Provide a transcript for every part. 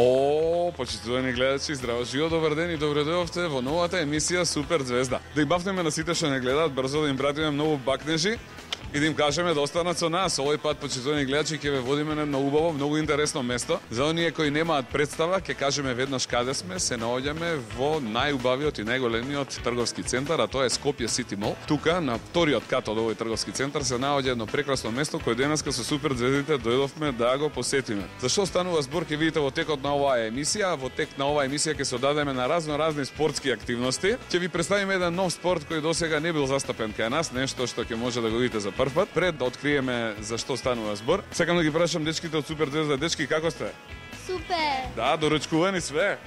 О, почитувани гледачи, здраво живо, добар ден и добре дојдовте во новата емисија Супер Звезда. Да им бавнеме на сите што не гледаат, брзо да им пратиме многу бакнежи и да им кажеме да останат со нас. Овој пат, почитувани гледачи, ќе ве водиме на многу убаво, многу интересно место. За оние кои немаат представа, ќе кажеме веднаш каде сме. Се наоѓаме во најубавиот и најголемиот трговски центар, а тоа е Скопје Сити Мол. Тука, на вториот кат од овој трговски центар, се наоѓа едно прекрасно место кој денеска со Супер Звездите дојдовме да го посетиме. Зашто станува збор ќе видите во текот на оваа емисија. Во тек на оваа емисија ќе се одадеме на разни спортски активности. Ќе ви представиме еден нов спорт кој досега не бил застапен кај нас, нешто што ќе може да го видите за прв пат. Пред да откриеме за што станува збор, сакам да ги прашам дечките од Супер Звезда. Дечки, како сте? Супер! Да, доручкувани све?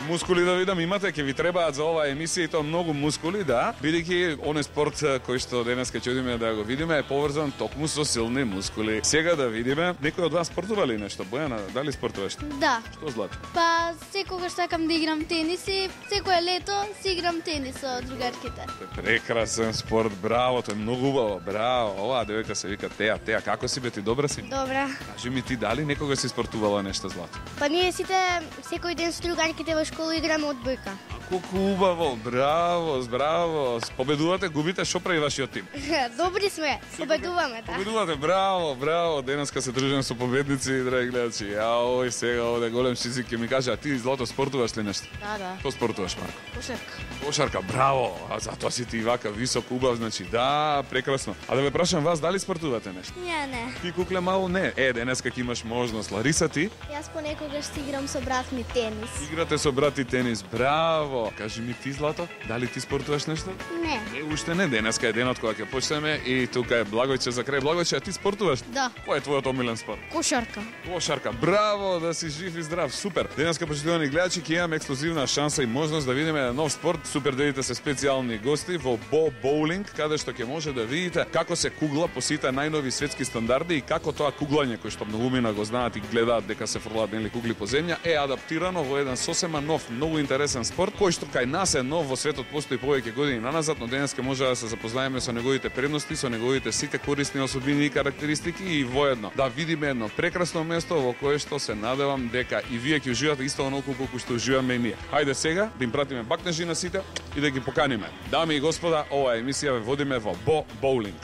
Мускули да видам имате, ќе ви требаат за оваа емисија и тоа многу мускули, да. Бидејќи оној спорт кој што денеска ќе одиме да го видиме е поврзан токму со силни мускули. Сега да видиме, некој од вас спортува ли нешто? Бојана, дали спортуваш? Да. Што Злато? Па секогаш сакам да играм тенис и секое лето си играм тенис со другарките. Прекрасен спорт, браво, тоа е многу убаво, браво. Оваа девојка се вика Теа, како си бе ти, добра си? Добра. Кажи ми ти дали некогаш си спортувала нешто, Злато? Па ние сите секој ден со другарките во школа играме одбојка. Колку убаво, браво. Победувате, губите, што прави вашиот тим? Добри сме, победуваме, да. Победувате, браво. Денеска се дружиме со победници, драги гледачи. Ој сега овде голем шизик ќе ми каже, а ти Злато спортуваш ли нешто? Да. Што спортуваш, Марко? Кошарка. Кошарка, браво. А затоа си ти вака висок, убав, значи да, прекрасно. А да ве прашам вас, дали спортувате нешто? Не. Ти кукле мало не. Денеска ќе имаш можност. Лариса, ти? Јас понекогаш си играм со брат ми тенис. Играте со брат и тенис. Браво. Кажи ми ти, Злато, дали ти спортуваш нешто? Не. Уште не, денеска е денот кога ќе почнеме и тука е Благојче за крај. Благојче, а ти спортуваш? Да. Кој е твојот омилен спорт? Кошарка. Кошарка. Браво, да си жив и здрав. Супер. Денеска, почитувани гледачи, ќе имаме ексклузивна шанса и можност да видиме нов спорт. Супер девите се специјални гости во Бо Боулинг, каде што ќе може да видите како се кугла по сите најнови светски стандарди и како тоа куглање кој што многумина го знаат и гледаат дека се фрлаат нели кугли по земја е адаптирано во еден сосема нов, многу интересен спорт кој што кај нас е нов, во светот постои повеќе години наназад, но денеска може да се запознаеме со неговите предности, со неговите сите корисни особини и карактеристики и воедно да видиме едно прекрасно место во кое што се надевам дека и вие ќе уживате исто онолку колку што уживаме и ние. Хајде сега да им пратиме бакнежи на сите и да ги поканиме. Дами и господа, оваа емисија ве водиме во Бо Боулинг.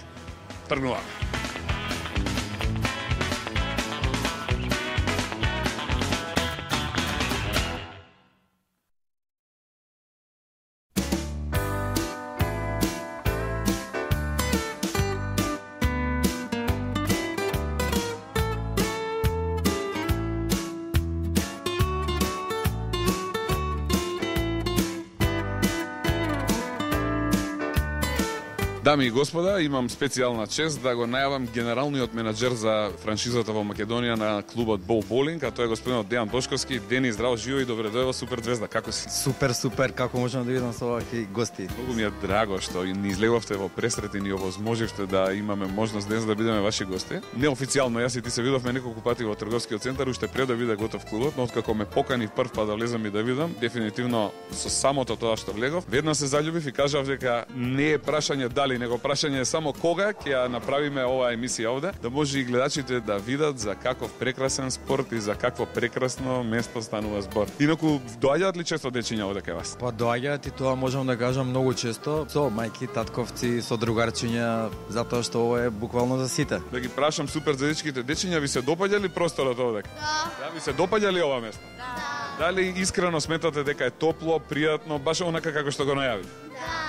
Тргнуваме. Дами и господа, имам специјална чест да го најавам генералниот менаџер за франшизата во Македонија на клубот Бо Боулинг, а тоа е господинот Дејан Бошковски. Дени, здраво, живо и добре дојде во Супер Звезда. Како си? Супер, како можам да видам со овакви гости. Многу ми е драго што ни излеговте во пресрет и ни овозможивте да имаме можност денес да бидеме ваши гости. Неофицијално јас и ти се видовме неколку пати во трговскиот центар уште пред да биде готов клубот, но откако ме покани прв пат да влезам и да видам, дефинитивно со самото тоа што влегов, веднаш се заљубив и кажав дека не е прашање дали, него прашање е само кога ќе ја направиме оваа емисија овде, да може и гледачите да видат за каков прекрасен спорт и за какво прекрасно место станува збор. Инаку доаѓаат ли често дечиња овде кај вас? Па доаѓаат и тоа можам да кажам многу често со мајки, татковци, со другарчиња, затоа што ова е буквално за сите. Да ги прашам супер за дечките, дечиња ви се допаѓа ли просторот овде? Да. Ви се допаѓа ли ова место? Да. Дали искрено сметате дека е топло, пријатно, баш онака како што го најави? Да.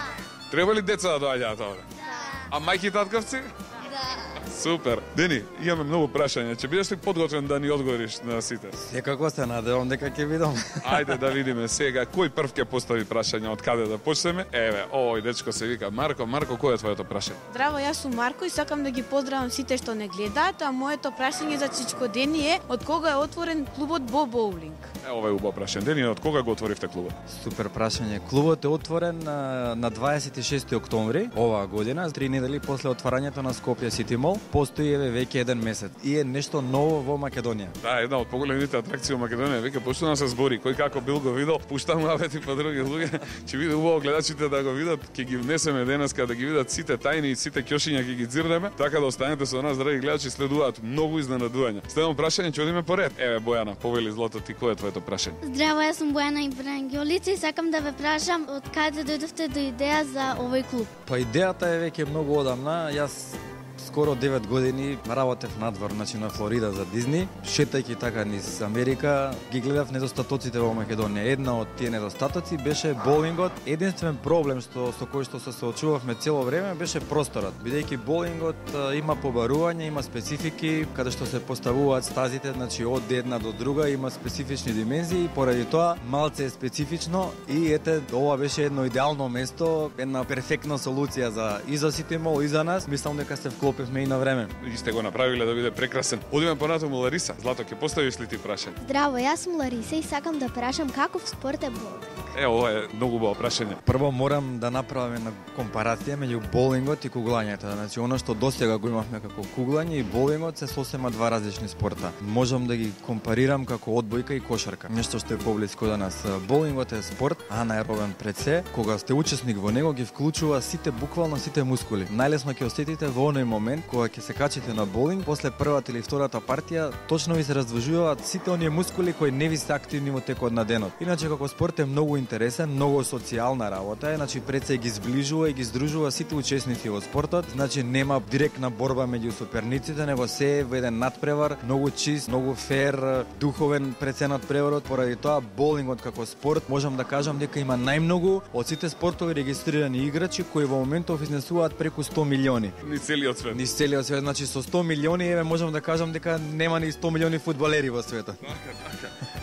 Треба ли деца да доаѓаат овде? Да. А мајки и татковци? Да. Супер. Дени, имаме многу прашања. Ќе бидеш ли подготвен да ни одговориш на сите? Секако се надевам дека ќе видам. Ајде да видиме сега кој прв ќе постави прашање, од каде да почнеме. Еве, овој дечко се вика Марко. Марко, кој е твоето прашање? Здраво, јас сум Марко и сакам да ги поздравам сите што не гледаат, а моето прашање за Чичко Дени е од кога е отворен клубот Бо Боулинг? Ова е убаво прашање. Дени, од кога го отворивте клубот? Супер прашање. Клубот е отворен на 26 октомври оваа година, 3 недели после отварањето на Скопје Сити Мол. Постои веќе еден месец и е нешто ново во Македонија. Да, една од поголемите атракции во Македонија веќе почна да се збори. Кој како бил го видел, пушта муабети по други луѓе. Ќе биде убаво гледачите да го видат, ќе ги внесеме денеска да ги видат сите тајни и сите ќошиња ќе ги дзирнеме, така да останете со нас, драги гледачи, следуваат многу изненадувања. Следно прашање, ќе одиме по ред. Еве Бојана, повели злато, ти кој е твоето прашање? Здраво, јас сум Бојана Ибрангиолица и сакам да ве прашам од каде дојдовте до идеја за овој клуб? Па идејата е веќе многу одамна. Јас скоро 9 години работев надвор, значи на Флорида за Дизни. Шетајќи така низ Америка, ги гледав недостатоците во Македонија. Една од тие недостатоци беше боулингот. Единствен проблем со кој што се соочувавме цело време беше просторот. Бидејќи боулингот има побарување, има специфики каде што се поставуваат стазите, значи од една до друга има специфични димензии, поради тоа малце е специфично и ете ова беше едно идеално место, една перфектна солуција за Сити Мол и за нас. Мислам дека се вклопивме и на време. И сте го направиле да биде прекрасен. Одиме понатаму, Лариса. Злато, ќе поставиш ли ти прашање? Здраво, јас сум Лариса и сакам да прашам каков спорт е боулинг. Ова е многу убаво прашање. Прво морам да направиме една компарација меѓу боулингот и куглањето. Значи она што досега го имавме како куглање и боулингот се сосема два различни спорта. Можам да ги компарирам како одбојка и кошарка. Нешто што е поблиско до нас. Боулингот е спорт анаеробен пред се. Кога сте учесник во него ги вклучува буквално сите мускули. Најлесно ќе осетите во оној момент кога ќе се качите на боулинг, после првата или втората партија, точно ви се раздвижуваат сите оние мускули кои не ви се активни во текот на денот. Иначе како спорт е многу интересен, многу социјална работа е, значи пред се ги зближува и ги здружува сите учесници во спортот, значи нема директна борба меѓу соперниците, него се е во еден надпревар, многу чист, многу фер, духовен пред се надпреварот. Поради тоа боулингот како спорт можам да кажам дека има најмногу од сите спортови регистрирани играчи кои во моментов изнесуваат преку 100 милиони. Низ целиот свет. Низ целиот свет, значи со 100 милиони еве можам да кажам дека нема ни 100 милиони фудбалери во светот.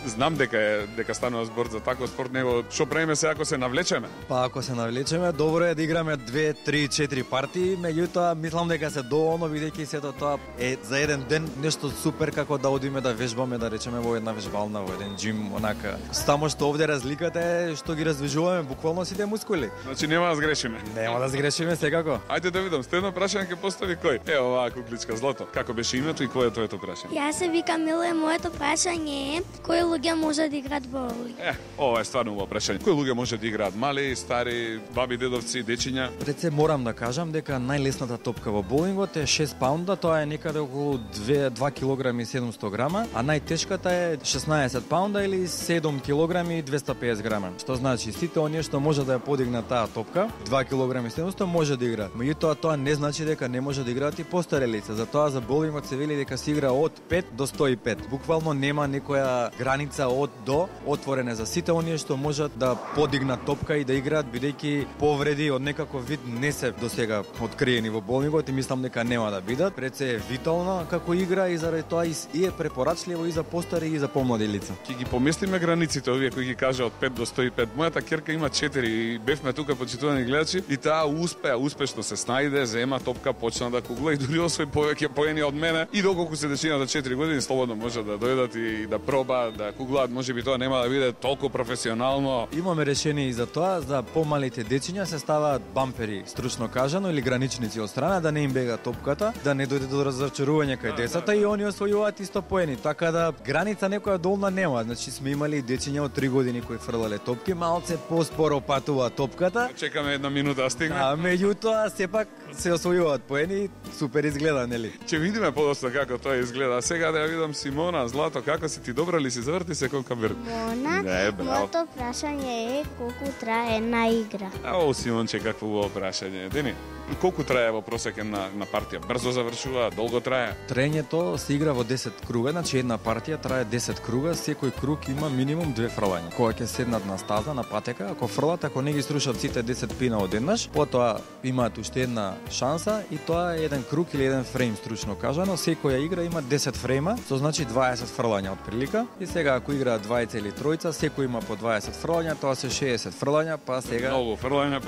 Знам дека станува збор за таков спорт, него што правиме се ако се навлечеме? Па ако се навлечеме, добро е да играме 2, 3, 4 партии, меѓутоа мислам дека се доволно бидејќи сето тоа е за еден ден нешто супер како да одиме да вежбаме, да речеме во една вежбална, во еден џим, онака. Само што овде разликата е што ги раздвижуваме буквално сите мускули. Значи нема да сгрешиме. Нема да сгрешиме секако. Ајде да видам, следно прашање ќе постави кој? Оваа кукличка Злато. Како беше името и кој е твоето прашање? Јас се викам Миле, моето прашање е кои луѓе може да играат боулинг? Ова е стварно убаво прашање. Кои луѓе може да играат? Мали, стари, баби, дедовци, дечиња? Пред се морам да кажам дека најлесната топка во боулингот е 6 паунда, тоа е некаде околу 2 килограми и 700 грама, а најтешката е 16 паунда или 7 килограми и 250 грама. Што значи сите оние што може да ја подигнат таа топка, 2 килограми и 700 може да играат. Меѓутоа тоа не значи дека не може да играат и постаре лица. Затоа за боулингот се вели дека се игра од 5 до 105. Буквално нема некоја граница од до, отворена за сите оние што можат да подигнат топка и да играат, бидејќи повреди од некаков вид не се досега откриени во боулингот и мислам дека нема да бидат. Пред се е витална како игра и заради тоа и е препорачливо и за постари и за помлади лица. Ќе ги помислиме границите овие кои ги кажа од 5 до 105. Мојата ќерка има 4 и бевме тука почитувани гледачи и таа успешно се снајде, зема топка, почна да кугла и дури освои повеќе поени од мене и доколку се дечината 4 години слободно може да дојдат и да проба да куглаат, можеби тоа нема да биде толку професионално. Имаме решение и за тоа, за помалите дечиња се ставаат бампери, стручно кажано, или граничници од страна да не им бега топката, да не дојде до разрачарување кај децата и они освојуваат исто поени, така да граница некоја долна нема. Значи сме имали дечиња од 3 години кои фрлале топки, малце поспоро патува топката. Чекаме една минута да стигне. А меѓутоа сепак се освојуваат поени, супер изгледа, нели? Ќе видиме подоцна како тоа изгледа. Сега да ја видам Симона, Злато, како си ти добра ли си? Заврти се колка бир. Мона, моето прашање е колку трае една игра. Симонче, какво убаво прашање. Дени, колку трае во просек на партија? Брзо завршува, долго трае? Траењето се игра во 10 круга, значи една партија трае 10 круга, секој круг има минимум 2 фрлања. Кога ќе седнат на стаза, на патека, ако фрлат, ако не ги струшат сите 10 пина одеднаш, потоа имаат уште една шанса и тоа е еден круг или еден фрейм, стручно кажано. Секоја игра има 10 фрейма, со значи 20 фрлања од прилика. И сега ако играат двајца или тројца, секој има по 20 фрлања, тоа се 60 фрлања, па сега Многу фрлања,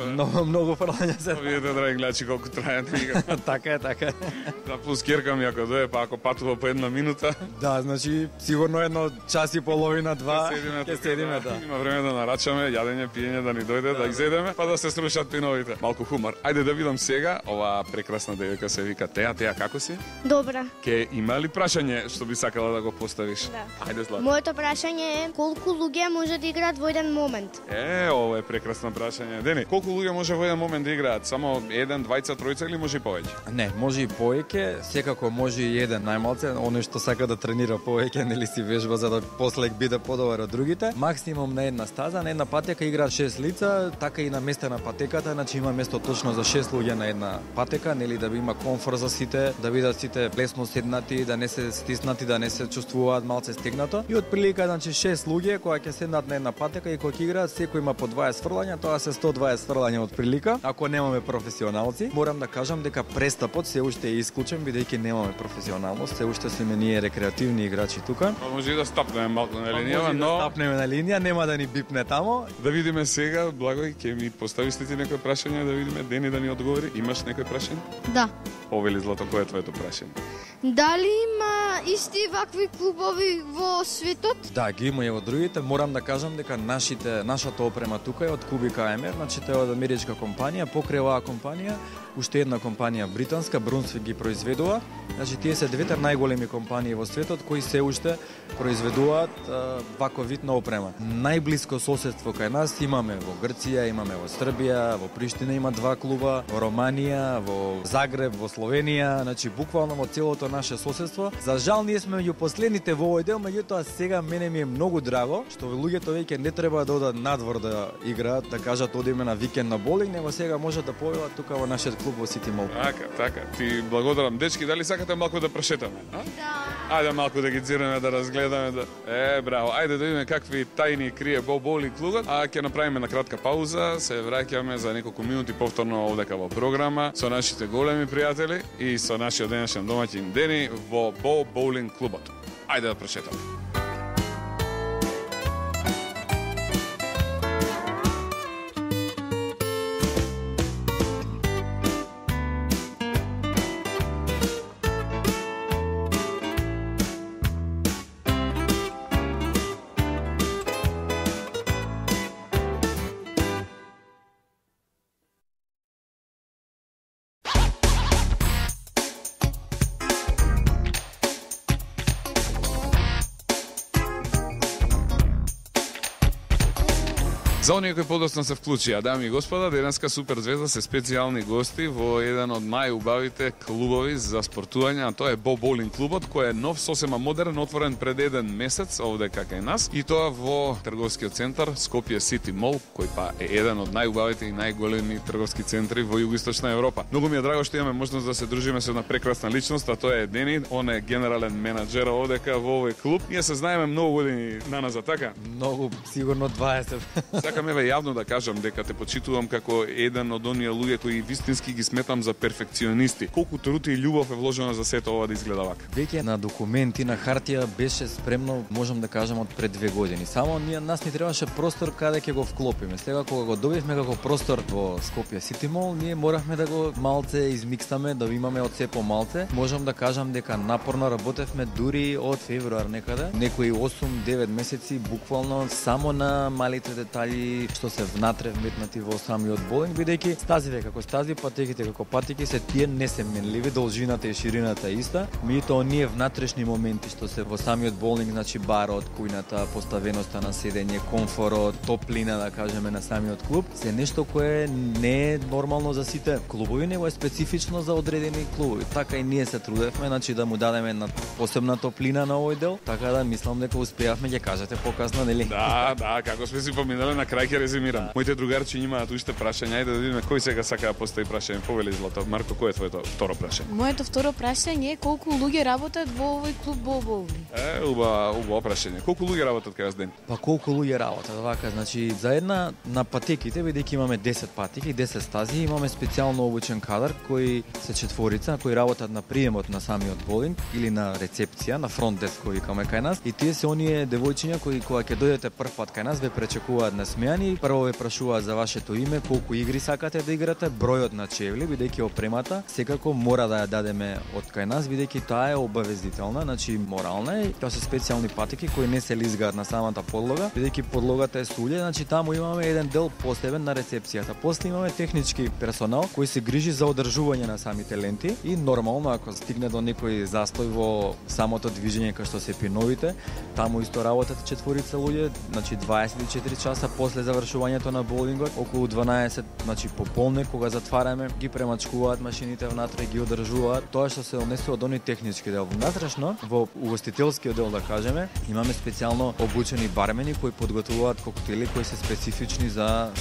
многу фрлања се. Видите, драги гледачи, значи колку трае да игра. Така е, така е. Да, плюс керка ми ако дое, па ако патува по една минута, Да, значи сигурно едно час и половина, два, седиме ќе тука, седиме, да. Има време да нарачаме јадење, пиење, да ни дојде, да изедеме, па да се срушат пиновите. Малку хумор. Ајде да видам сега, ова прекрасна девојка се вика Теја, како си? Добра. Ке има ли прашање што би сакала да го поставиш? Да. Ајде, Злата. Моето прашање е колку луѓе може да играат во еден момент? Ова е прекрасно прашање. Дени, колку луѓе може во еден момент да играат? Само еден, двајца, тројца или може и повеќе? Не, може и повеќе, секако може и еден најмалце, оној што сака да тренира повеќе, нели си вежба за да после биде подобар од другите. Максимум на една стаза, на една патека играат 6 лица, така и на места на патеката, значи има место точно за 6 луѓе на една патека, нели да има комфор за сите, да бидат сите лесно седнати, да не се стиснати, да не се чувствуваат малце стегнато. И од прилика значи 6 луѓе кои ќе седнат на една патека и кога ќе играат, секој има по 20 фрлања, тоа се 120 фрлања од прилика. Ако немаме професионалци, морам да кажам дека престапот се уште е исклучен бидејќи немаме професионалност, се уште сме ние рекреативни играчи тука. Може и да стапнеме малку на линија, но да стапнеме на линија, нема да ни бипне тамо. да видиме сега, Благој, ќе ми поставиш ти некој прашање да видиме Дени да ни одговори. Имаш некој прашање? Да. Повели, Злато, кој е твоето прашање? Дали има исти вакви клубови во светот? Да, ги има и во другите. Морам да кажам дека нашата опрема тука е од Кубик АМР, значи тоа е од америчка компанија, покрај оваа компанија уште една компанија британска, Брунсвик ги произведува. Значи тие се двете најголеми компании во светот кои се уште произведуваат ваков вид на опрема. Најблиско соседство кај нас имаме во Грција, имаме во Србија, во Приштина има 2 клуба, во Романија, во Загреб, во Словенија, значи буквално во целото наше соседство. За жал ние сме меѓу последните во овој дел, меѓутоа сега мене ми е многу драго што луѓето веќе не треба да одат надвор да играат, да кажат одиме на викенд на боулинг, него сега може да појават тука во нашиот клуб во Сити Мол. Така. Ти благодарам. Дечки, дали сакате малку да прошетаме? Да. Ајде малку да ги дзираме, да разгледаме. Браво. Ајде да видиме какви тајни крие боулинг клубот, а ќе направиме на кратка пауза, се враќаме за неколку минути повторно овдека во програма со нашите големи пријатели и со нашиот денешен домаќин Дени во боулинг клубот. Ајде да прошетаме. За оние кои подоцна се вклучија, дами и господа, денеска Супер Звезда се специјални гости во еден од најубавите клубови за спортување, а тоа е боулинг клубот, кој е нов, сосема модерен, отворен пред еден месец овде кај нас, и тоа во трговскиот центар Скопје Сити Мол, кој па е еден од најубавите и најголеми трговски центри во Југоисточна Европа. Многу ми е драго што имаме можност да се дружиме со една прекрасна личност, а тоа е Дени, он е генерален менаџер овдека во овој клуб. Ние се знаеме многу години наназад, така? Многу, сигурно 20. Сакам еве јавно да кажам дека те почитувам како еден од оние луѓе кои вистински ги сметам за перфекционисти. Колку труд и љубов е вложено за сето ова да изгледа вака. Веќе на документи, на хартија беше спремно, можам да кажам, од пред 2 години. Само нас ни требаше простор каде ќе го вклопиме. Сега кога го добивме како простор во Скопје Сити Мол, ние моравме да го малце измиксаме, да имаме од се по малце. Можам да кажам дека напорно работевме дури од февруар некаде. Некои 8-9 месеци буквално само на малите детали што се внатре вметнати во самиот боулинг, бидејќи стазиве како стази, патеките како патеки се тие несеменливи, должината и ширината е иста. Меѓутоа оние внатрешни моменти што се во самиот боулинг, значи барот, кујната, поставеноста на седење, комфорот, топлина да кажеме на самиот клуб, се нешто кое не е нормално за сите клубови, него е специфично за одредени клубови. Така и ние се трудевме, значи да му дадеме една посебна топлина на овој дел, така да мислам дека успеавме, ќе кажете покасно, нели? Да, како сме си поминале, на крај ќе резимирам. Моите другарчи имаат уште прашања, ајде да видиме кој сега сака да постави прашање. Повели, Злато. Марко, кој е твоето второ прашање? Моето второ прашање е колку луѓе работат во овој клуб боулинг? Убаво прашање. Колку луѓе работат кај вас, Ден? Па колку луѓе работат, вака, значи за една на патеките, бидејќи имаме 10 патеки, 10 стази, имаме специјално обучен кадар кои се четворица, кои работат на приемот на самиот боулинг или на рецепција, на фронт деск кој викаме кај нас. И тие се оние девојчиња кои кога ќе дојдете прв пат кај нас ве пречекуваат на насмеани. Прво ве прашуваат за вашето име, колку игри сакате да играте, бројот на чевли, бидејќи опремата секако мора да ја дадеме од кај нас, бидејќи таа е обавезителна, значи морална е. Тоа се специјални патеки кои не се лизгаат на самата подлога, бидејќи подлогата е сулје, значи таму имаме еден дел посебен на рецепцијата. После имаме технички персонал кој се грижи за одржување на самите ленти и нормално ако стигне до некој застој во самото движење кај што се пиновите, таму исто работат четворица луѓе, значи 24 часа после завршувањето на боулингот, околу 12, значи пополне кога затвараме, ги премачкуваат машините внатре, ги одржуваат. Тоа што се однесува од оној технички дел. Внатрешно, во угостителскиот дел да кажеме, имаме специјално обучени бармени кои подготвуваат коктели кои се специфични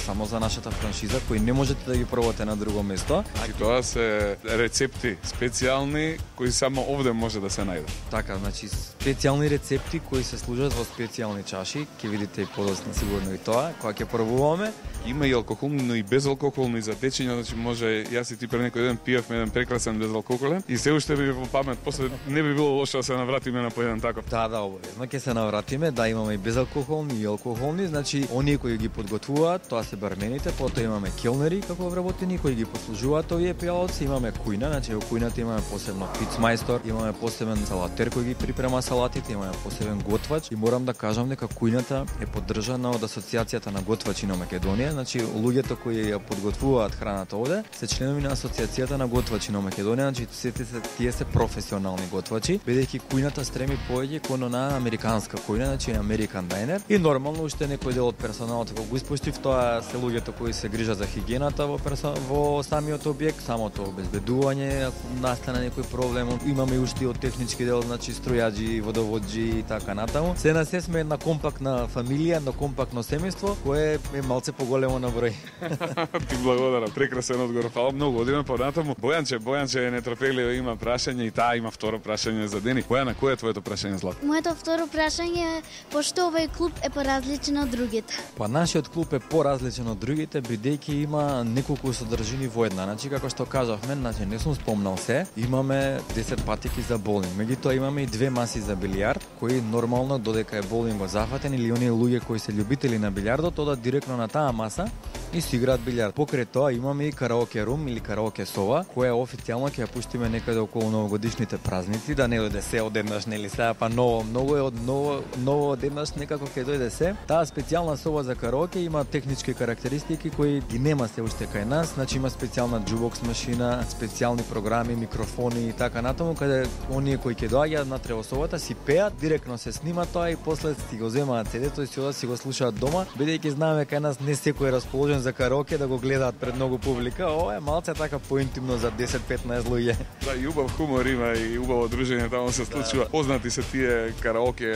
само за нашата франшиза, кои не можете да ги пробате на друго место. И тоа се рецепти специјални кои само овде може да се најдат. Така, значи специјални рецепти кои се служат во специјални чаши, ќе видите и подоцна сигурно и тоа, кога ќе пробуваме. Има и алкохолни, но и безалкохолни за течење, значи може јас и ти пред некој ден пиевме еден прекрасен безалкохолен и се уште би во памет, после не би било лошо да се навратиме на поеден таков. Да, обавезно ќе се навратиме, да имаме и безалкохолни и алкохолни, значи оние кои ги подготвуваат, тоа се бармените, потоа имаме келнери како вработени кои ги послужуваат овие пијалоци, имаме кујна, значи во кујната имаме посебно пицмајстор, имаме посебен салатер кој ги припрема салатите, имаме посебен готвач и морам да кажам дека кујната е поддржана од Асоциацијата на готвачи на Македонија. Значи луѓето кои ја подготвуваат храната овде се членови на Асоциацијата на готвачи на Македонија, значи тие се професионални готвачи, бидејќи кујната стреми повеќе кон на американска кујна, значи American Diner. И нормално уште некој дел од персоналот кога го испуштив, тоа се луѓето кои се грижат за хигиената во самиот објект, самото обезбедување, ако настане некој проблем. Имаме уште од технички дел, значи струјаџи, водоводжи и така натаму. Се на се сме една компактна фамилија, едно компактно семејство кое е малце поголемо на број. Ти благодарам, прекрасен одговор. Фала многу. Одиме понатаму. Бојанче е нетрпеливо, има прашање и таа има второ прашање за Дени. Бојана, кој е твоето прашање, Злато? Моето второ прашање е пошто овој клуб е поразличен од другите? Па нашиот клуб е поразличен од другите бидејќи има неколку содржини во една. Значи како што кажавме, значи не сум спомнал се, имаме 10 патеки за боулинг. Меѓутоа имаме и 2 маси за билијард, кои нормално додека е боулингот зафатен или оние луѓе кои се љубители на билијардот одат директно на таа маса и си играат билијард. Покрај тоа имаме и караоке рум или караоке соба, која официјално ќе ја пуштиме некаде околу новогодишните празници, да не дојде се одеднаш, нели сега па многу е од ново одеднаш некако ќе дојде се. Таа специјална соба за караоке има технички карактеристики кои ги нема се уште кај нас, значи има специјална джубокс машина, специјални програми, микрофони и така натаму, каде оние кои ќе доаѓаат на собата си пеат, директно се снима тоа и после си го земаат CD-то и си одат си го слушаат дома, бидејќи знаеме кај нас не секој е расположен за караоке да го гледаат пред многу публика. Ова е малце така поинтимно за 10-15 луѓе. Да, и убав хумор има и убаво дружење таму се случува. Познати се тие караоке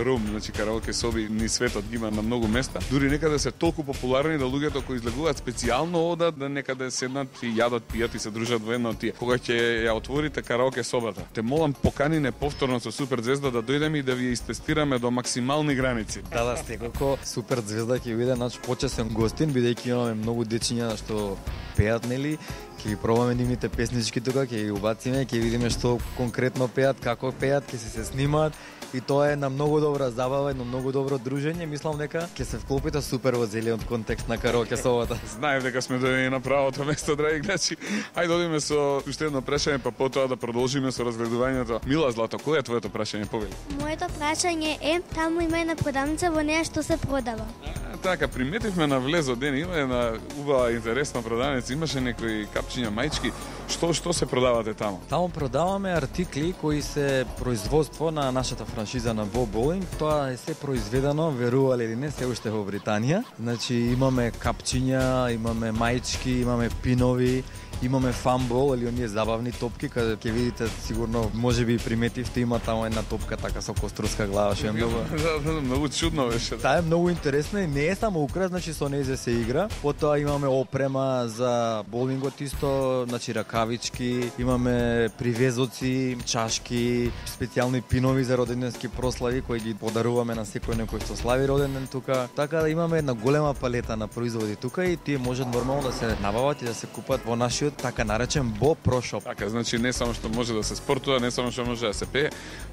рум, значи караоке соби ни светот ги има на многу места. Дури некаде се толку популарни да луѓето кои излегуваат специјално одат да некаде седнат и јадат, пијат и се дружат во една од тие. Кога ќе ја отворите караоке собата, те молам поканине повторно со Супер Звезда да дојдеме и да ви истестираме до максимални граници. Да, секако Супер Звезда ќе биде наш почесен гостин, бидејќи имаме многу дечиња што пеат, нели? Ќе ги пробаме нивните песнички тука, ќе ги убациме, ќе видиме што конкретно пеат, како пеат, ќе се снимаат. И тоа е на многу добра забава, едно многу добро дружење. Мислам дека ќе се вклопите супер во целиот контекст на караоке собата. Знаев дека сме дојдени на правото место, драги гледачи. Ајде одиме со уште едно прашање, па потоа да продолжиме со разгледувањето. Мила, Злато, кој е твоето прашање, повели? Моето прашање е, таму има една продавница, во неја што се продава? Така, приметивме на влезот ден, има една убава интересна продавница, имаше некои капчиња, маички. Што се продавате таму? Таму продаваме артикли кои се производство на нашата франшиза на Во Боулинг. Тоа е се произведено, верували или не, се уште во Британија. Значи имаме капчиња, имаме маички, имаме пинови, имаме фамбол или оние забавни топки, каде ќе видите сигурно, можеби приметивте, има таму една топка така со коструска глава, што е многу. Многу чудно беше. Таа е многу интересна и не е само украс, значи со неја се игра. Потоа имаме опрема за боулингот исто, значи ракавички, имаме привезоци, чашки, специјални пинови за роденденски прослави кои ги подаруваме на секој некој што слави роденден тука. Така да имаме една голема палета на производи тука и тие може нормално да се набават и да се купат во нашиот така наречен Бо Про Шоп. Така, значи не само што може да се спортува, не само што може да се пее,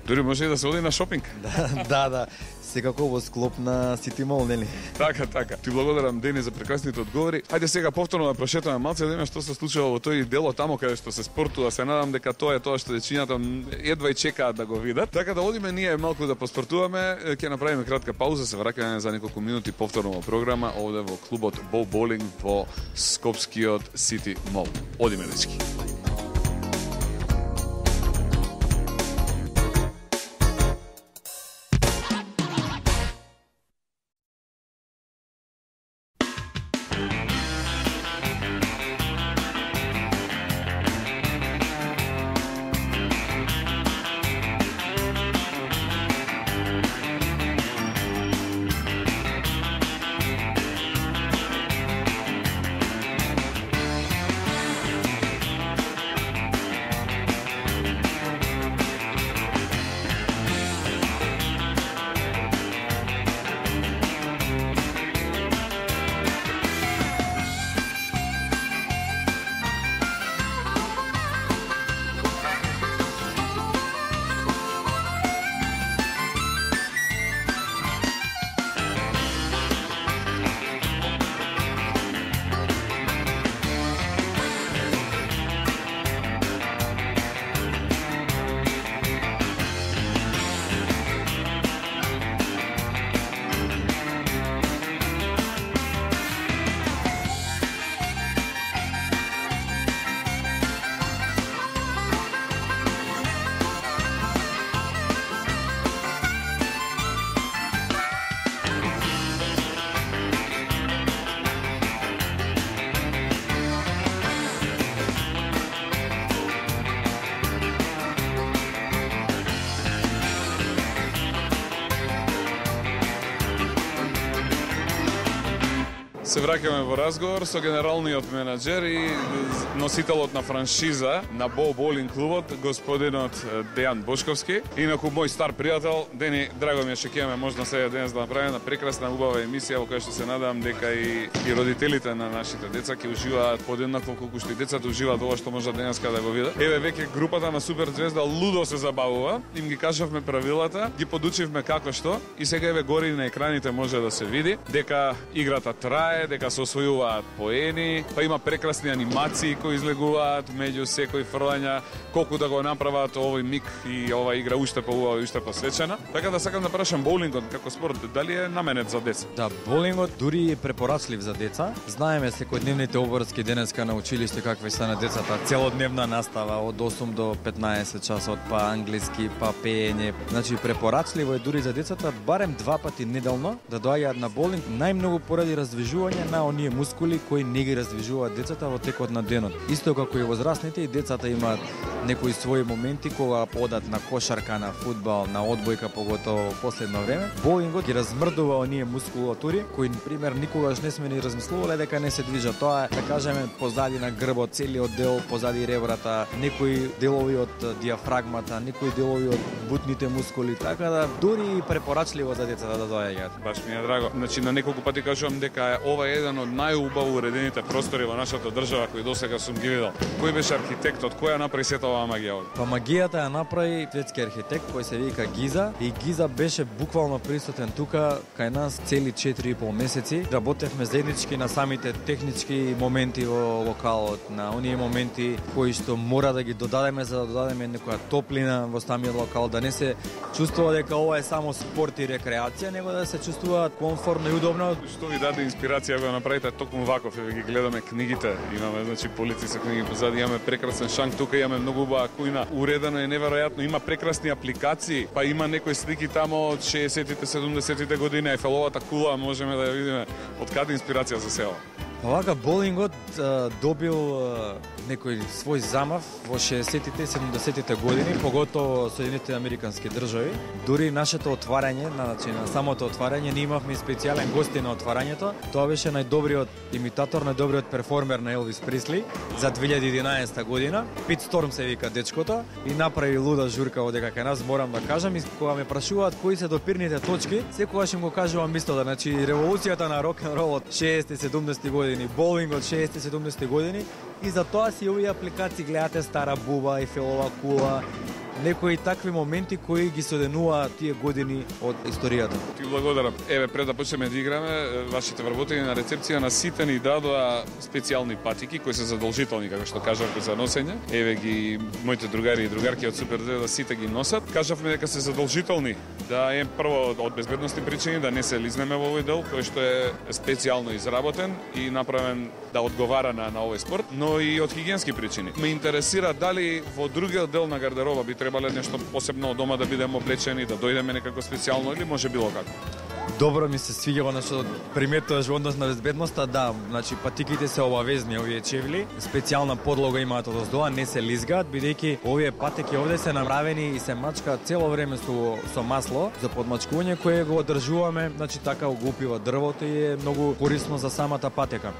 дури може и да се оди на шопинг. Да. Секако во склоп на Сити Мол, нели? Така. Ти благодарам, Дени, за прекрасните одговори. Хајде сега повторно да прошетаме малце да видиме што се случува во тој дело тамо каде што се спортува. Се надам дека тоа е тоа што дечињата едва и чекаат да го видат. Така да одиме ние малку да поспортуваме, ќе направиме кратка пауза, се враќаме за неколку минути повторно во програма овде во клубот Боу Боулинг во Скопскиот Сити Мол. Одиме, дечки. Се враќаме во разговор со генералниот менаџер и носителот на франшиза на Боу Боулинг клубот, господинот Дејан Бошковски. Инаку мој стар пријател, Дени, драго ми е што ќе имаме можност сега денес да направиме една прекрасна убава емисија во која што се надевам дека и родителите на нашите деца ќе уживаат подеднакво колку што и децата уживаат ова што можат денеска да го видат. Еве веќе групата на Супер Звезда лудо се забавува, им ги кажавме правилата, ги подучивме како што и сега еве гори на екраните може да се види дека играта трае, дека се освојуваат поени, па има прекрасни анимации кои излегуваат меѓу секој фрлања, колку да го направат овој миг и ова игра уште поубава и уште посвечена. Така да сакам да прашам боулингот како спорт дали е наменет за деца? Да, боулингот дури е препорачлив за деца. Знаеме секојдневните обврски денеска на училиште какви се на децата, целодневна настава од 8 до 15 часот, па англиски, па пеење. Значи препорачливо е дури за децата барем 2 пати неделно да доаѓаат на боулинг, најмногу поради раздвижување на оние мускули кои не ги раздвижуваат децата во текот на денот. Исто како и возрастните, и децата имаат некои своји моменти кога одат на кошарка, на фудбал, на одбојка, поготово во последно време. Боулингот ги размрдува оние мускулатури кои пример никогаш не сме ни размислувале дека не се движат. Тоа е, да кажеме, позади на грбот, целиот дел позади ребрата, некои делови од диафрагмата, некои делови од бутните мускули, така да дури препорачливо за децата да доаѓаат. Баш ми е драго. Значи на неколку пати кажувам дека ова е еден од најубаво уредените простори во нашата држава кои досега сум ги видел. Кој беше архитектот, кој ја направи сета оваа магија? Па магијата ја направи светски архитект кој се вика Гиза, и Гиза беше буквално присутен тука кај нас цели 4,5 месеци. Работевме заеднички на самите технички моменти во локалот, на оние моменти кои што мора да ги додадеме за да додадеме некоја топлина во самиот локал, да не се чувствува дека ова е само спорт и рекреација, него да се чувствува комфортно и удобно. Што ви даде инспирација да направите токму ваков? Еве ги гледаме книгите, имаме значи полици со книги позади, имаме прекрасен шанк тука, имаме многу убава кујна. Уредено е неверојатно, има прекрасни апликации, па има некои слики тамо од 60-тите, 70-тите години, Ефеловата кула, можеме да ја видиме. Од каде инспирација за села? Овака боулингот добил некој свој замав во 60-тите и 70-тите години, поготово Соединетите Американски држави. Дури нашето отварање, значи на самото отварање, ние имавме специјален гости на отварањето. Тоа беше најдобриот имитатор, најдобриот перформер на Елвис Пресли за 2011 година. Пит Сторм се вика дечкото и направи луда журка одека кај нас, морам да кажам, и кога ме прашуваат кои се допирните точки, секогаш им го кажувам истото, значи револуцијата на рок н рол од 60-70 години, боулинг од 60-70 години И за тоа си овие апликации гледате Стара Буба, Ефелова кула, некои такви моменти кои ги соденуваат тие години од историјата. Ти благодарам. Еве, пред да почнеме да играме, вашите вработени на рецепција на сите ни дадоа специјални патики кои се задолжителни, како што кажавме, за носење. Еве ги моите другари и другарки од Супер Звезда сите ги носат. Кажавме дека се задолжителни, да е прво од безбедностни причини да не се лизнеме во овој дел кој што е специјално изработен и направен да одговара на овој спорт, но и од хигиенски причини. Ме интересира дали во другиот дел на гардероба би требале нешто посебно од дома да бидеме облечени, да дојдеме некако специјално или може било како. Добро ми се свиѓа она што приметуваш во однос на безбедноста, да, значи патиките се обавезни, овие чевли, специјална подлога имаат од оздоа, не се лизгаат, бидејќи овие патики овде се направени и се мачкаат цело време со масло за подмачкување кое го одржуваме, значи така го упива дрвото и е многу корисно за самата патека.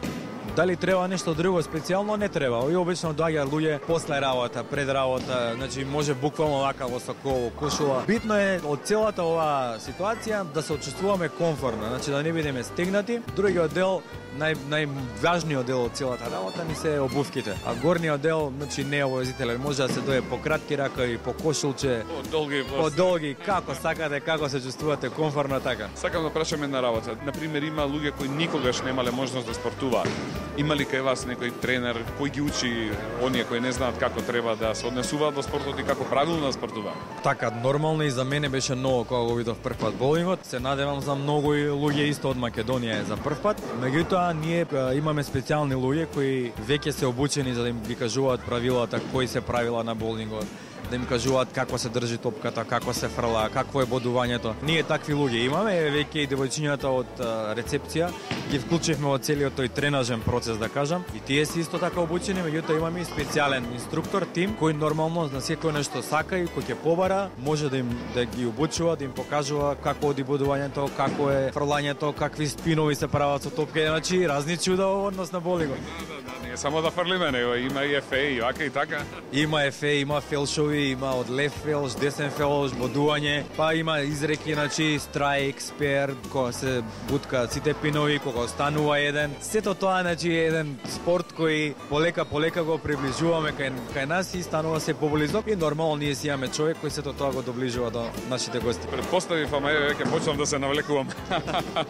Дали треба нешто друго специјално? Не треба. И обично доаѓаат луѓе после работа, пред работа, значи може буквално вака во сако, кошула. Битно е од целата оваа ситуација да се очувствуваме комфортно, значи да не бидеме стегнати. Другиот дел, најважниот дел од целата работа ни се обувките. А горниот дел, значи не е обовезителен, може да се дое по кратки ракави, по кошулче, по долги, како сакате, како се чувствувате комфортно така. Сакам да прашам една работа. Например, има луѓе кои никогаш немале можност да спортуваат. Има ли кај вас некој тренер кој ги учи оние кои не знаат како треба да се однесуваат во спортот и како правилно да спортуваат? Така, нормално и за мене беше ново кога го видов прв пат боулингот. Се надевам за многу луѓе исто од Македонија за прв пат. Меѓутоа, ние имаме специјални луѓе кои веќе се обучени за да им ги кажуваат правилата, кои се правила на боулингот, да им кажуваат како се држи топката, како се фрла, какво е бодувањето. Ние такви луѓе имаме, веќе и девојчињата од рецепција ги вклучивме во целиот тој тренажен процес, да кажам. И тие се исто така обучени, меѓутоа имаме и специјален инструктор, тим, кој нормално на секој нешто сака и кој ќе побара, може да ги обучува, да им покажува како оди бодувањето, како е фрлањето, какви спинови се прават со топка, значи разни чуда во однос на боулингот. Да, не само да фрлиме, него има и ефе и вака и така. Има ефе, има фелшови, има од лев фелш, десен фелш, бодување, па има изреки, значи страйк, спер, кога се буткаат сите пинови, кога останува еден. Сето тоа, значи, е еден спорт кој полека го приближуваме кај нас и станува се поблизо и нормално ние си имаме човек кој сето тоа го доближува до нашите гости. Предпоставив, ама веќе почнам да се навлекувам.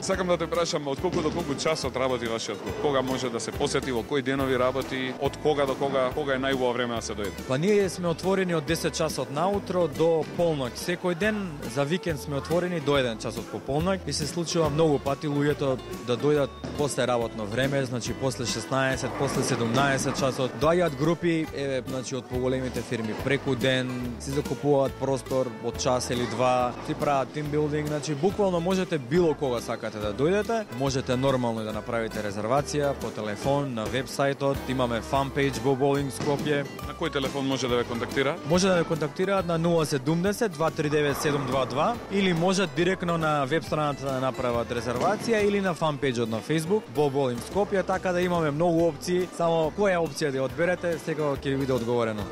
Сакам да те прашам од колку до колку часот работи вашиот клуб? Кога може да се посети, во кои денови работи, од кога до кога е најубаво време да се дојде? Па ние сме отворени од 10 часот наутро до полноќ. Секој ден, за викенд сме отворени до 1 часот по полноќ и се случува многу пати луѓето да дојдат после работно време, значи после 16, после 17 часот. Доаѓаат групи, значи од поголемите фирми преку ден, си закупуваат простор од час или два, си прават тимбилдинг, значи буквално можете било кога сакате да дојдете, можете нормално да направите резервација по телефон, на вебсајтот, имаме фанпејдж во Боулинг Скопје. На кој телефон може да ве контактира? Може да ве контактираат на 070 239 722 или можат директно на веб страната да направат резервација или на фанпејџот на Facebook во Боулинг Скопје, така да имаме многу опции, само која опција да одберете, секако ќе ви биде одговорено.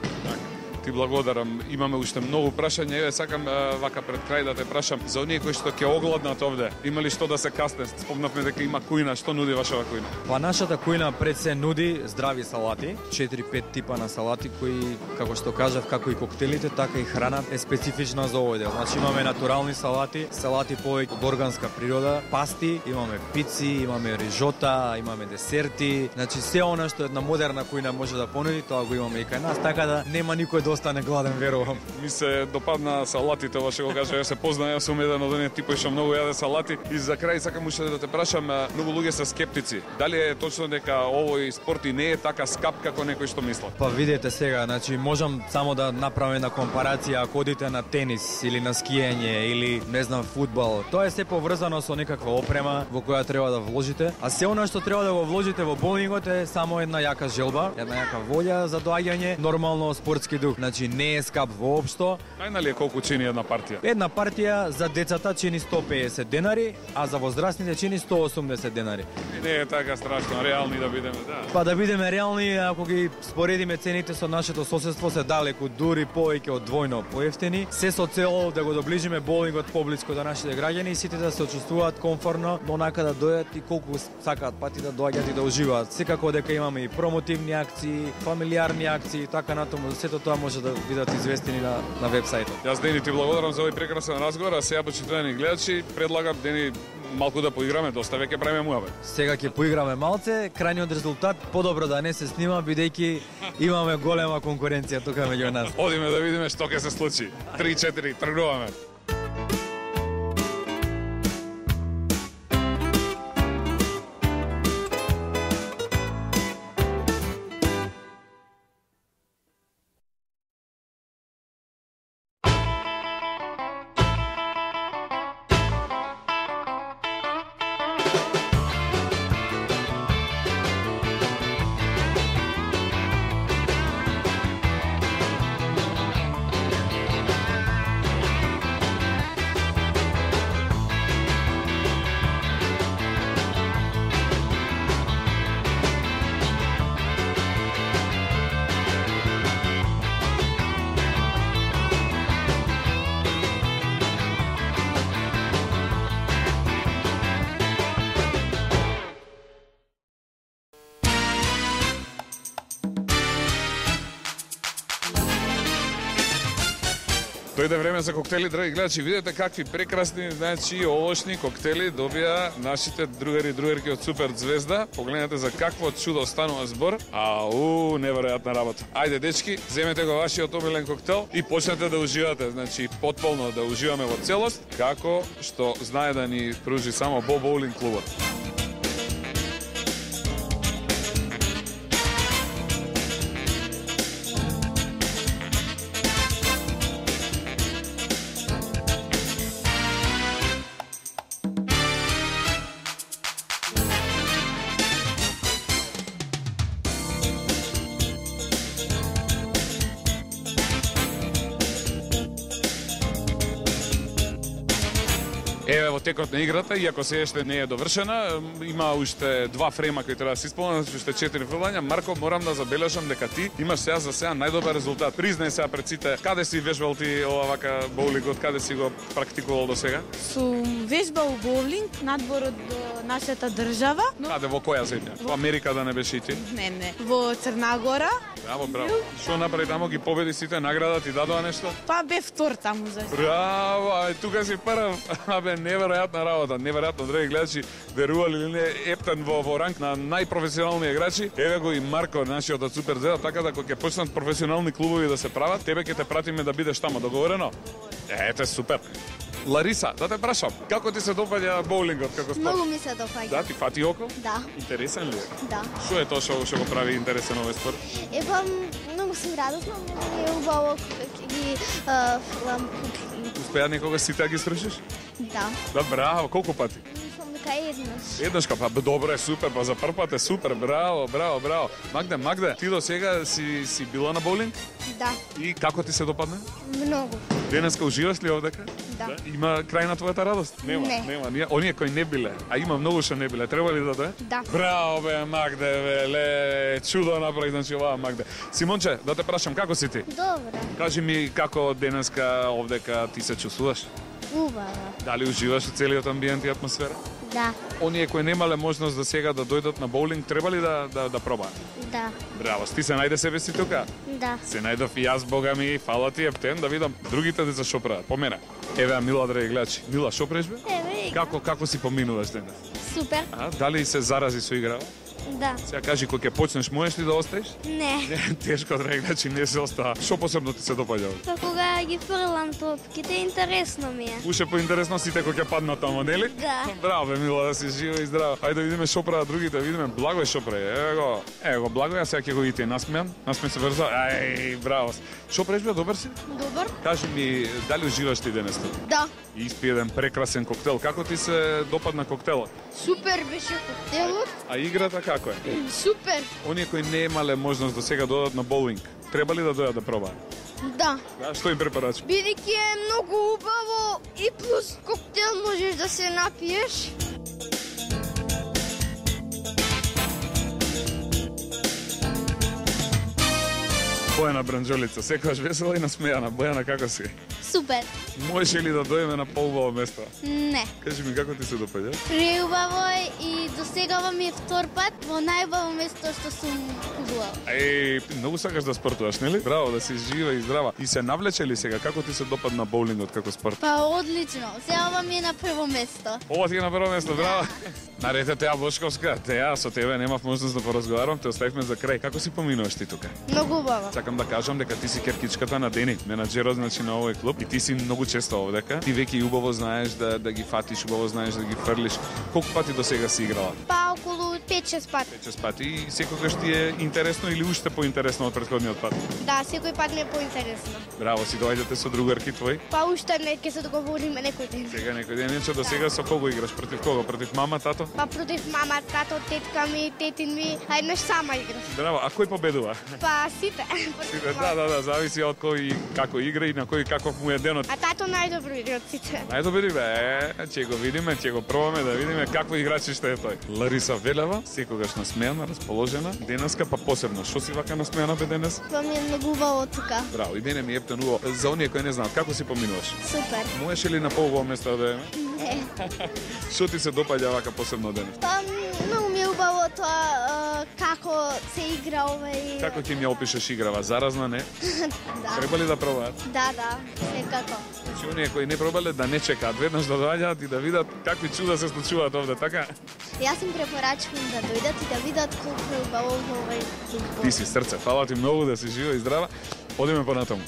Ти благодарам. Имаме уште многу прашања. Еве сакам вака пред крај да те прашам за оние кои што ќе огладнат овде. Има ли што да се касне? Спомнавме дека има кујна. Што нуди вашава кујна? Па нашата кујна пред се нуди здрави салати, 4-5 типа на салати кои, како што кажав, како и коктелите, така и храна е специфична за овој дел. Значи имаме натурални салати, салати повеќе од органска природа, пасти, имаме пици, имаме рижота, имаме десерти. Значи се она што една модерна кујна може да понуди, тоа го имаме и кај нас, така да нема никој да остане гладен, верувам. Ми се допадна салатите, ова што го кажа, се познаја, сум еден од оние типови што многу јаде салати. И за крај сакам уште да те прашам, многу луѓе се скептици. Дали е точно дека овој спорт и не е така скап како некој што мислат? Па видете сега, значи можам само да направам една компарација, ако одите на тенис или на скиење или не знам фудбал, тоа е се поврзано со некаква опрема во која треба да вложите, а се она што треба да го вложите во боулингот е само една јака желба, една јака волја за доаѓање, нормално спортски дух. значи не е скап воопшто. Најнали е колку чини една партија? Една партија за децата чини 150 денари, а за возрастните чини 180 денари. Не е така страшно, реални да бидеме, да. Па да бидеме реални, ако ги споредиме цените со нашето соседство се далеку, дури повеќе од двојно поевтини, се со цел да го доближиме боулингот поблиску до нашите граѓани и сите да се чувствуваат комфортно, онака да дојдат и колку сакаат пати да доаѓаат и да уживаат. Секако дека имаме и промотивни акции, фамилиарни акции и така натаму, сето тоа може да бидат известени на вебсајтот. Јас Дени ти благодарам за овој прекрасен разговор, а сега почитувани гледачи, предлагам Дени малку да поиграме, доста веќе правиме муабет. Сега ќе поиграме малце, крајниот резултат подобро да не се снима бидејќи имаме голема конкуренција тука меѓу нас. Одиме да видиме што ќе се случи. 3-4, тргнуваме. Дојде време за коктели, драги гледачи. Видете какви прекрасни, значи, овошни коктели добија нашите другари и другарки од Супер Звезда. Погледнете за какво чудо станува збор. Неверојатна работа. Ајде, дечки, земете го вашиот омилен коктел и почнете да уживате. Значи, потполно да уживаме во целост, како што знае да ни пружи само Бо Боулинг клубот. Еве во текот на играта, иако се уште не е довршена, има уште 2 фрейма кои треба да се исполнат, уште 4 фрлања. Марко, морам да забележам дека ти имаш сега за сега најдобар резултат. Признај сега пред сите, каде си вежбал ти ова вака боулингот, каде си го практикувал до сега? Сум вежбал боулинг, надбор од нашата држава. Каде, во која земја? Во Америка да не беше и ти? Не. Во Црна Гора. Браво, браво. Што направи таму, ги победи сите, награда ти дадоа нешто? Па бе втор таму за. Браво, тука си прв. Абе, неверојатна работа, неверојатно, драги гледачи, верували или не, ептен во ранг на најпрофесионални играчи. Еве го и Марко, нашиот од Супер Звезда, така да кога ќе почнат професионални клубови да се прават, тебе ќе те пратиме да бидеш тамо, договорено? Ете, супер. Лариса, да те прашам, како ти се допаѓа боулингот како спорт? Многу ми се допаѓа. Да, ти фати око? Да. Интересен ли е? Да. Што е тоа што го прави интересен овој спорт? Па многу сум радосна, многу ми е убаво ги Успеа некогаш сите да ги свршиш? Да. Да, браво, колку пати? Мислам дека еднаш. Еднашка, па добро е, супер, па за прв пат е супер, браво. Магде, ти до сега си била на боулинг? Да. И како ти се допадна? Многу. Денеска уживаш ли овдека? Да. Има крај на твојата радост? Нема. Оние кои не биле, а има многу што не биле, треба ли да дое? Да. Браво бе, Магде, бе, чудо направи, значи оваа Магде. Симонче, да те прашам, како си ти? Добре. Кажи ми како денеска овдека ти се чувствуваш? Убаво. Дали уживаш во целиот амбиент и атмосфера? Да. Оние кои немале можност за сега да дојдат на боулинг, треба ли да пробаат? Да. Браво, ти се најде себе си тука? Да. Се најдов и јас, бога ми, фала ти ептен, да видам другите деца што прават. По мене. Еве, Мила, драги гледачи. Мила, што правиш бе? Еве. Како си поминуваш денес? Супер. Дали се зарази со игра? Да. Сега кажи, кога ќе почнеш, можеш ли да остаеш? Не. Тешко, драги гледачи, не се остава. Што посебно ти се допаѓа? Па кога ги фрлам топките, интересно ми е. Уше поинтересно сите кога ќе паднат тамо, нели? Да. Браво, бе, Мила, да си жива и здрава. Ајде да видиме што прават другите, видиме Благој што прави. Ево го, Благој, а сега ќе го видите насмејан. Насмеј се брзо. Ај, браво. Што правиш бе, добар си? Добар. Кажи ми, дали уживаш ти денес тука? Да. И испи еден прекрасен коктел. Како ти се допадна коктелот? Супер беше коктелот. А играта како е? Супер. Оние кои не имале можност до сега да додат на боулинг, треба ли да дојдат да пробаат? Да. Да, што им препорача? Бидејќи е многу убаво и плюс коктел можеш да се напиеш. Бојана Бранџолица, секогаш весела и насмејана. Бојана, како си? Супер. Може ли да дојдеме на поубаво место? Не. Кажи ми, како ти се допаѓа? Преубаво е и досега ми е втор пат во најубаво место што сум била. Многу сакаш да спортуваш, нели? Браво, да си жива и здрава. И се навлече ли сега? Како ти се допадна боулингот како спорт? Па одлично. Сега ова ми е на прво место. Ова ти е на прво место, браво. Нарете Теја Бошковска, Теја, со тебе немав можност да поразговарам, те оставивме за крај. Како си поминуваш ти тука? Многу убаво. Сакам да кажам дека ти си керкичката на Дени, менаџерот значи на овој клуб и ти си многу често овдека. Ти веќе и убаво знаеш да ги фатиш, убаво знаеш да ги фрлиш. Колку пати до сега си играла? Па околу 5-6 пати. 5-6 пати и секогаш ти е интересно или уште поинтересно од претходниот пат? Да, секој пат ми е поинтересно. Браво, си доаѓате со другарки твои? Па уште не ќе се договориме некој ден. Сега некој ден, до сега со кого играш? Против кого? Против мама, тато? Па против мама, тато, тетка ми, тетин ми, а еднаш сама играш. Браво, а кој победува? Па сите. Сите, да, зависи од кој како игра и на кој каков му е денот. А тато најдобро игра од сите. Најдобри бе, ќе го видиме, ќе го пробаме да видиме какво играч ще е тој. Лариса Велева, секогаш насмејана, расположена, денеска па посебно. Што си вака насмејана бе денес? Па ми е многу убаво тука. Браво, и мене ми е ептен убаво. За оние кои не знаат, како си поминуваш? Супер. Можеш ли на поубаво место да одеме? Не. Што ти се допаѓа вака посебно денес? Па многу ми е убаво тоа како се игра овај. Како ќе ми ја опишеш играва? Заразна, не? Да. Треба ли да пробаат? Да, секако. Значи, оние кои не пробале да не чекаат, веднаш да доаѓаат и да видат какви чуда се случуваат овде, така? Јас им препорачувам да дојдат и да видат колку е убаво овај фудбал. Ти си срце, фала ти многу, да си жива и здрава. Одиме понатаму.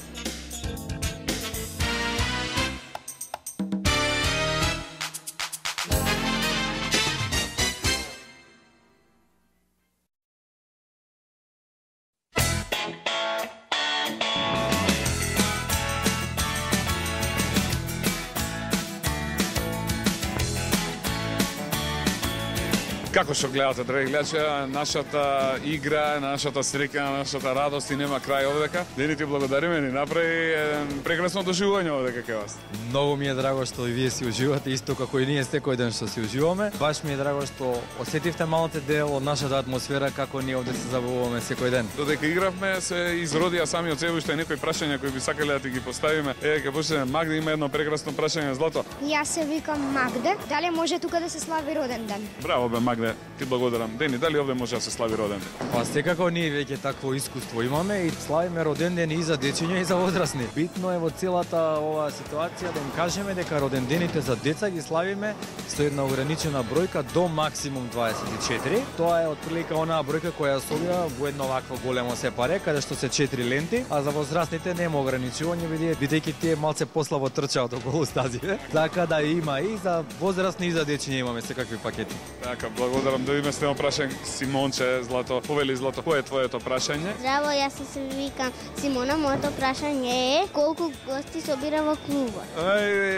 Како што гледате, драги гледачи, нашата игра, нашата среќа, нашата радост и нема крај овдека. Дени ти благодариме, ни направи прекрасно доживување овдека кај вас. Многу ми е драго што и вие си уживате, исто како и ние секој ден што си уживаме. Баш ми е драго што осетивте малце дел од нашата атмосфера како ние овде се забавуваме секој ден. Додека игравме, се изродија сами од себе уште некои прашања кои би сакале да ти ги поставиме. Ќе почнеме. Магда има едно прекрасно прашање, Злато. Јас се викам Магда. Дали може тука да се слави роден ден? Браво бе, Магда. Ти благодарам. Дени, дали овде може да се слави роден ден? Па секако ние веќе такво искуство имаме и славиме роден ден и за дечиња и за одрасни. Битно е во целата оваа ситуација да им кажеме дека роден дените за деца ги славиме со една ограничена бројка до максимум 24. Тоа е отприлика онаа бројка која собира во едно вакво големо сепаре, каде што се 4 ленти, а за возрастните нема ограничување, бидејќи тие малце послабо трчаат околу стазите. Така да има и за возрастни и за дечиња имаме секакви пакети. Така, благодарам. Да видиме стено прашање. Симонче, Злато. Повели, Злато, кој е твоето прашање? Здраво, јас се викам Симона. Моето прашање е колку гости собира во клубот?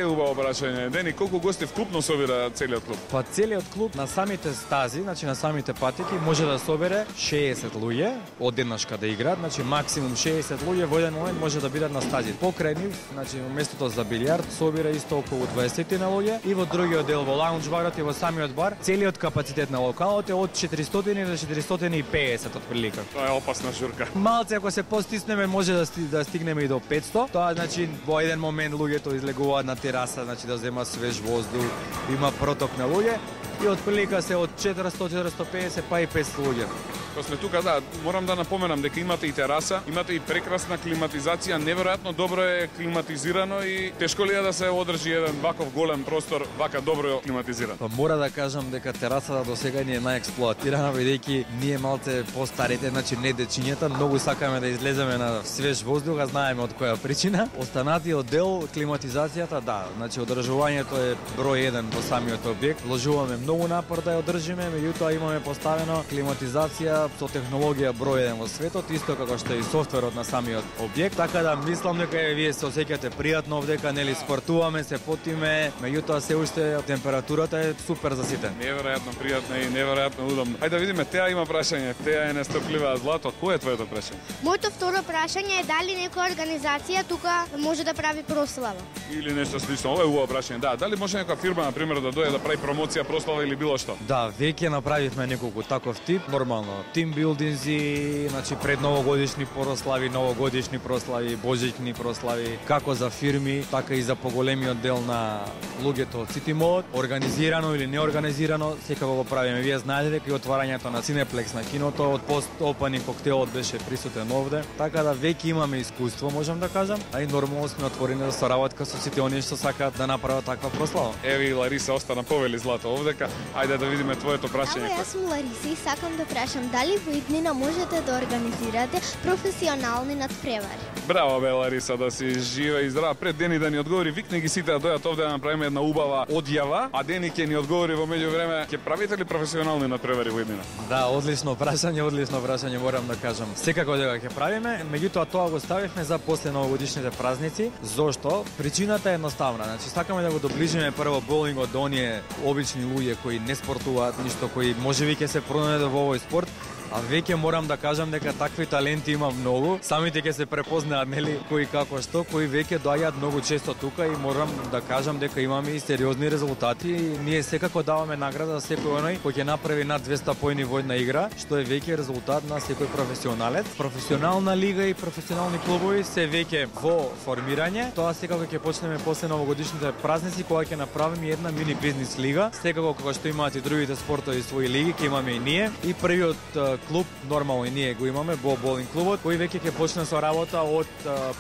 Убаво прашање. Дени, колку гости вкупно собира целиот клуб? Па целиот клуб на самите стази, значи на самите патеки може да собере 60 луѓе од еднашка да играат, значи максимум 60 луѓе во еден момент може да бидат на стази. Покрај нив, значи местото за билијард собира исто околу 20 на луѓе и во другиот дел во лаунџ барот и во самиот бар целиот капацитет на локалот е од 400 до 450 отприлика. Тоа е опасна журка. Малце ако се постиснеме може да стигнеме и до 500. Тоа значи во еден момент луѓето излегуваат на тераса, значи да земат свеж воздух, има проток на луѓе и отприлика се од 400, 450 па и 500 луѓе. Кога сме тука, да, морам да напоменам дека имате и тераса, имате и прекрасна климатизација, неверојатно добро е климатизирано и тешко ли е да се одржи еден ваков голем простор, вака добро климатизиран? Па мора да кажам дека терасата до сега ни е најексплоатирана, бидејќи ние малце постарите, значи не дечињата, многу сакаме да излеземе на свеж воздух, а знаеме од која причина. Останатиот дел, климатизацијата, да, значи одржувањето е број 1 во самиот објект. Вложуваме многу напор да ја одржиме, меѓутоа имаме поставено климатизација со технологија број 1 во светот, исто како што е и софтверот на самиот објект, така да мислам дека вие се осеќате пријатно овдека, нели спортуваме, се потиме, меѓутоа се уште температурата е супер за сите. Неверојатно пријатно неверојатно и неверојатно удобно. Ајде да видиме, Теа има прашање. Теа е нестрплива. Злато, кој е твоето прашање? Моето второ прашање е дали некоја организација тука може да прави прослава? Или нешто слично. Ова е убаво прашање. Да, дали може некоја фирма на пример да дојде да прави промоција, прослава или било што? Да, веќе направивме неколку таков тип, нормално. Тимбилдинзи, значи пред новогодишни прослави, новогодишни прослави, божични прослави, како за фирми, така и за поголемиот дел на луѓето од Сити Молот, организирано или неорганизирано, секако го правиме. Вие знаете дека и отварањето на Cineplex на киното од пост-опенинг коктейлот беше присутен овде, така да веќе имаме искуство, можам да кажам, а и нормално сме отворени за соработка со сите оние што сакаат да направат таква прослава. Еви Лариса остана повели Злато овдека. Ајде да видиме твоето прашање. Јас сум Лариса и сакам да прашам дали во иднина можете да организирате професионални надпревари? Браво бе Лариса, да си жива и здрава. Пред Дени да ни одговори, викне ги сите да дојдат овде да направиме една убава одјава, а Дени ќе ни одговори во меѓувреме. Ќе правите ли професионални надпревари во иднина? Да, одлично прашање, морам да кажам. Секако дека ќе правиме, меѓутоа тоа го ставивме за после новогодишните празници. Зошто? Причината е едноставна. Значи сакаме да го доближиме прво боулингот до оние обични луѓе кои не спортуваат ништо, кои можеби ќе се пронајдат во овој спорт. А веќе морам да кажам дека такви таленти има многу. Самите ќе се препознаат, нели, кои како што, кои веќе доаѓаат многу често тука и морам да кажам дека имаме и сериозни резултати и ние секако даваме награда за секој оној кој ќе направи над 200 поени во една игра, што е веќе резултат на секој професионалец. Професионална лига и професионални клубови се веќе во формирање. Тоа секако ќе почнеме после новогодишните празници кога ќе направиме една мини бизнис лига. Секако како што имаат и другите спортови своји лиги, ќе имаме и ние. И првиот клуб, нормално и ние го имаме, боулинг клубот, кој веќе ќе почне со работа од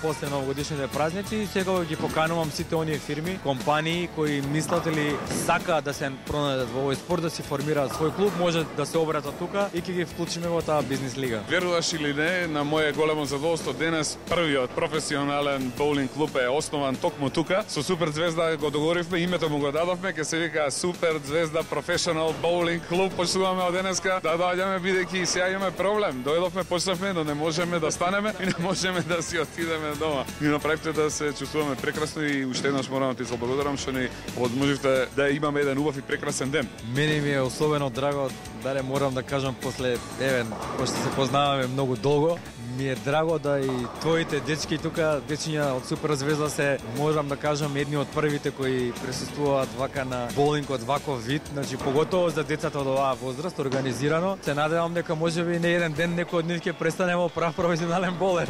после новогодишните празници и сега ги поканувам сите оние фирми, компании кои мислат или сакаат да се пронајдат во овој спорт, да си формираат свој клуб, може да се обратат тука и ќе ги вклучиме во таа бизнис лига. Веруваш или не, на моје големо задоволство денес првиот професионален боулинг клуб е основан токму тука. Со Супер Звезда го договоривме, името му го дадовме, ќе се вика Супер Звезда Professional Bowling Club. Почнуваме од денеска да доаѓаме бидејќи сега имаме проблем. Дојдовме, почнавме, но не можеме да станеме и не можеме да си отидеме дома. Ни направивте да се чувствуваме прекрасно и уште еднаш морам да ти заблагодарам што ни одможивте да имаме еден убав и прекрасен ден. Мене ми е особено драго, даре морам да кажам после пошто се познаваме многу долго, ми е драго да и твоите дечки тука, дечиња од Супер Звезда се, можам да кажам, едни од првите кои присуствуваат вака на боулинг од ваков вид, значи поготово за децата од оваа возраст, организирано. Се надевам дека можеби не еден ден некој од нив ќе престане во прав професионален болер.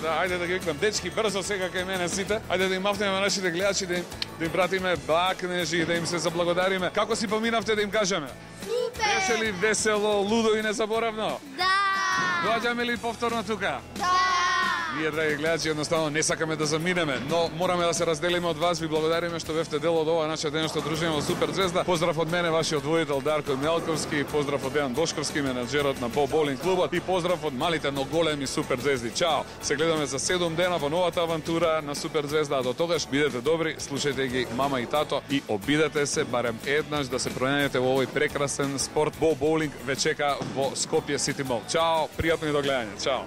Да, ајде да ги викнам дечки брзо сега кај мене сите. Ајде да им мавнеме нашите гледачи, да им пратиме бакнежи, да им се заблагодариме. Како си поминавте да им кажеме? Супер! Беше ли весело, лудо и незаборавно? Да! Доаѓаме ли повторно тука? Да! Ние, драги гледачи, едноставно не сакаме да заминеме, но мораме да се разделиме од вас. Ви благодариме што бевте дел од ова наше денешно дружење во Супер Звезда. Поздрав од мене, вашиот водител Дарко Мелковски, поздрав од Дејан Бошковски, менаџерот на боулинг клубот и поздрав од малите, но големи Супер Звезди. Чао! Се гледаме за 7 дена во новата авантура на Супер Звезда, а до тогаш бидете добри, слушајте ги мама и тато и обидете се барем еднаш да се пронајдете во овој прекрасен спорт. Боулинг ве чека во Скопје Сити Мол. Чао, пријатно и до гледање. Чао!